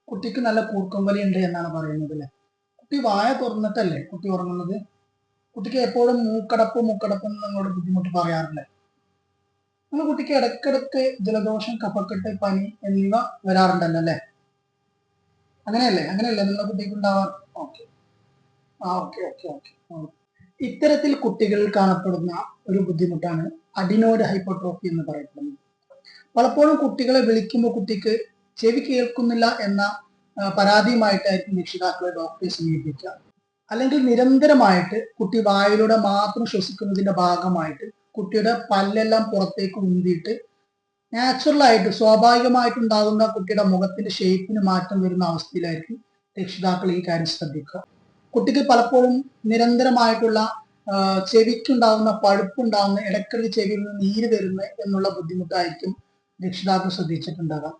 കുട്ടിക്ക് നല്ല കൂർക്കം വലി ഉണ്ട് എന്നാണ് പറയുന്നത് അല്ലേ? കുട്ടി വായ തുറന്നിട്ടല്ലേ കുട്ടി ഉറങ്ങുന്നത്? കുട്ടിക്ക് എപ്പോഴും മൂക്കടപ്പ് മൂക്കടപ്പ് എന്ന് നിങ്ങളോട് ബുദ്ധിമുട്ട് പറയാറില്ലേ? നിങ്ങൾ കുട്ടിക്ക് ഇടയ്ക്കിടയ്ക്ക് ജലദോഷം, കഫക്കെട്ട്, പനി എന്നിവ വരാറുണ്ടല്ലോ അല്ലേ? അങ്ങനെയല്ലേ നിങ്ങളുടെ കുട്ടിക്ക് ഉണ്ടാവാറ്? ഓക്കെ. Okay okay okay. ഇത്തരത്തിൽ കുട്ടികളിൽ കാണപ്പെടുന്ന ഒരു ബുദ്ധിമുട്ടാണ് അഡിനോയിഡ് ഹൈപ്പർട്രോഫി എന്ന് പറയപ്പെടുന്നത്. പലപ്പോഴും കുട്ടികളെ വിളിക്കുമ്പോൾ കുട്ടിക്ക് ചെവി കേൾക്കുന്നില്ല എന്ന പരാതിയുമായിട്ടായിരിക്കും രക്ഷിതാക്കളെ ഡോക്ടറെ സമീപിക്കുക. അല്ലെങ്കിൽ നിരന്തരമായിട്ട് കുട്ടി വായിലൂടെ മാത്രം ശ്വസിക്കുന്നതിന്റെ ഭാഗമായിട്ട് കുട്ടിയുടെ പല്ലെല്ലാം പുറത്തേക്ക് ഉന്തിയിട്ട് നാച്ചുറലായിട്ട് സ്വാഭാവികമായിട്ടുണ്ടാകുന്ന കുട്ടിയുടെ മുഖത്തിന്റെ ഷേപ്പിന് മാറ്റം വരുന്ന അവസ്ഥയിലായിരിക്കും രക്ഷിതാക്കൾ ഈ കാര്യം ശ്രദ്ധിക്കുക. കുട്ടിക്ക് പലപ്പോഴും നിരന്തരമായിട്ടുള്ള ചെവിക്കുണ്ടാകുന്ന പഴുപ്പുണ്ടാകുന്ന, ഇടയ്ക്കിടയ്ക്ക് ചെവിയിൽ നിന്ന് നീര് വരുന്ന എന്നുള്ള ബുദ്ധിമുട്ടായിരിക്കും രക്ഷിതാക്കൾ ശ്രദ്ധിച്ചിട്ടുണ്ടാകാം.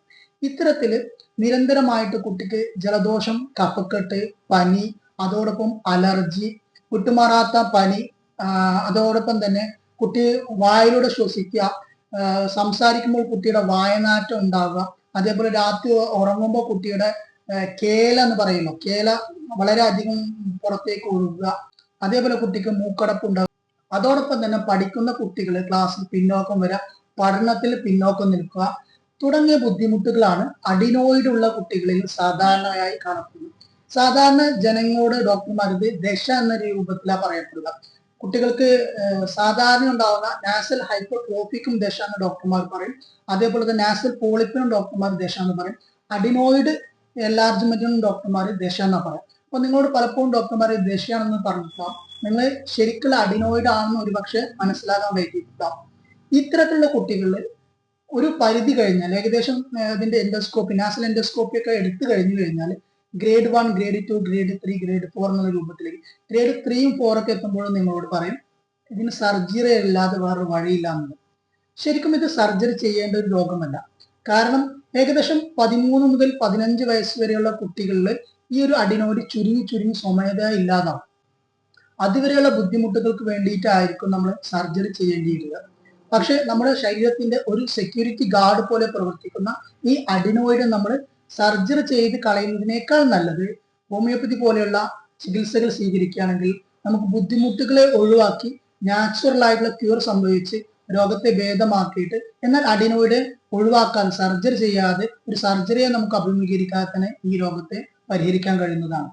ഇത്തരത്തില് നിരന്തരമായിട്ട് കുട്ടിക്ക് ജലദോഷം, കഫക്കെട്ട്, പനി, അതോടൊപ്പം അലർജി, വിട്ടുമാറാത്ത പനി, അതോടൊപ്പം തന്നെ കുട്ടി വായിലൂടെ ശ്വസിക്കുക, സംസാരിക്കുമ്പോൾ കുട്ടിയുടെ വായനാറ്റം ഉണ്ടാവുക, അതേപോലെ രാത്രി ഉറങ്ങുമ്പോൾ കുട്ടിയുടെ കേല എന്ന് പറയുന്നു, കേല വളരെയധികം പുറത്തേക്ക് ഒഴുകുക, അതേപോലെ കുട്ടിക്ക് മൂക്കടപ്പ് ഉണ്ടാകുക. അതോടൊപ്പം തന്നെ പഠിക്കുന്ന കുട്ടികൾ ക്ലാസ്സിൽ പിന്നോക്കം വരിക, പഠനത്തിൽ പിന്നോക്കം നിൽക്കുക തുടങ്ങിയ ബുദ്ധിമുട്ടുകളാണ് അഡിനോയിഡ് ഉള്ള കുട്ടികളിൽ സാധാരണയായി കാണപ്പെടുന്നത്. സാധാരണ ജനങ്ങളോട് ഡോക്ടർമാർ ഇത് ദശ എന്ന രൂപത്തിലാണ് പറയപ്പെടുക. കുട്ടികൾക്ക് സാധാരണ ഉണ്ടാവുന്ന നാസൽ ഹൈപ്പർട്രോഫിക്കും ദശ എന്ന് ഡോക്ടർമാർ പറയും. അതേപോലെ തന്നെ നാസൽ പോളിപ്പിനും ഡോക്ടർമാർ ദശ എന്ന് പറയും. അഡിനോയിഡ് എൻലാർജ്മെന്റിനും ഡോക്ടർമാർ ദശ എന്ന് പറയും. അപ്പൊ നിങ്ങളോട് പലപ്പോഴും ഡോക്ടർമാർ ദശയാണെന്ന് പറഞ്ഞിട്ടാവും നിങ്ങൾ ശരിക്കുള്ള അഡിനോയിഡ് ആണെന്ന് ഒരുപക്ഷെ മനസ്സിലാക്കാൻ വേണ്ടിയിട്ടുണ്ടാവും. ഇത്തരത്തിലുള്ള കുട്ടികളിൽ ഒരു പരിധി കഴിഞ്ഞാൽ ഏകദേശം അതിന്റെ എൻഡോസ്കോപ്പി, നാസൽ എൻഡോസ്കോപ്പി ഒക്കെ എടുത്തു കഴിഞ്ഞു കഴിഞ്ഞാൽ ഗ്രേഡ് 1, ഗ്രേഡ് 2, ഗ്രേഡ് 3, ഗ്രേഡ് 4 എന്നുള്ള രൂപത്തിലേക്ക് ഗ്രേഡ് 3ഉം 4 ഒക്കെ എത്തുമ്പോഴും നിങ്ങളോട് പറയും ഇതിന് സർജറി അല്ലാതെ വേറൊരു വഴിയില്ല എന്നത്. ശരിക്കും ഇത് സർജറി ചെയ്യേണ്ട ഒരു രോഗമല്ല. കാരണം ഏകദേശം 13 മുതൽ 15 വയസ്സ് വരെയുള്ള കുട്ടികളിൽ ഈ ഒരു അഡിനോയിഡ് ചുരുങ്ങി സ്വമേധയാ ഇല്ലാതാവും. അതുവരെയുള്ള ബുദ്ധിമുട്ടുകൾക്ക് വേണ്ടിയിട്ടായിരിക്കും നമ്മൾ സർജറി ചെയ്യേണ്ടിയിരുന്നത്. പക്ഷെ നമ്മുടെ ശരീരത്തിന്റെ ഒരു സെക്യൂരിറ്റി ഗാർഡ് പോലെ പ്രവർത്തിക്കുന്ന ഈ അഡിനോയിഡ് നമ്മൾ സർജറി ചെയ്ത് കളയുന്നതിനേക്കാൾ നല്ലത് ഹോമിയോപ്പതി പോലെയുള്ള ചികിത്സകൾ സ്വീകരിക്കുകയാണെങ്കിൽ നമുക്ക് ബുദ്ധിമുട്ടുകളെ ഒഴിവാക്കി നാച്ചുറൽ ആയിട്ടുള്ള ക്യൂർ സംഭവിച്ച് രോഗത്തെ ഭേദമാക്കിയിട്ട് എന്നാൽ അഡിനോയിഡ് ഒഴിവാക്കാൻ സർജറി ചെയ്യാതെ ഒരു സർജറിയെ നമുക്ക് അഭിമുഖീകരിക്കാതെ തന്നെ ഈ രോഗത്തെ പരിഹരിക്കാൻ കഴിയുന്നതാണ്.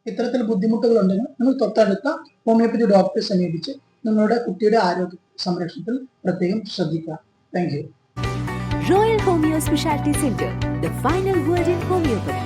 ഇത്തരത്തിൽ ബുദ്ധിമുട്ടുകൾ ഉണ്ടെങ്കിൽ നിങ്ങൾ തൊട്ടടുത്ത ഹോമിയോപ്പതി ഡോക്ടറെ സമീപിച്ച് നിങ്ങളുടെ കുട്ടിയുടെ ആരോഗ്യ സംരക്ഷണത്തിൽ പ്രത്യേകം ശ്രദ്ധിക്കുക. Thank you. Royal Homeo Specialty Center, the final word in homeopathy.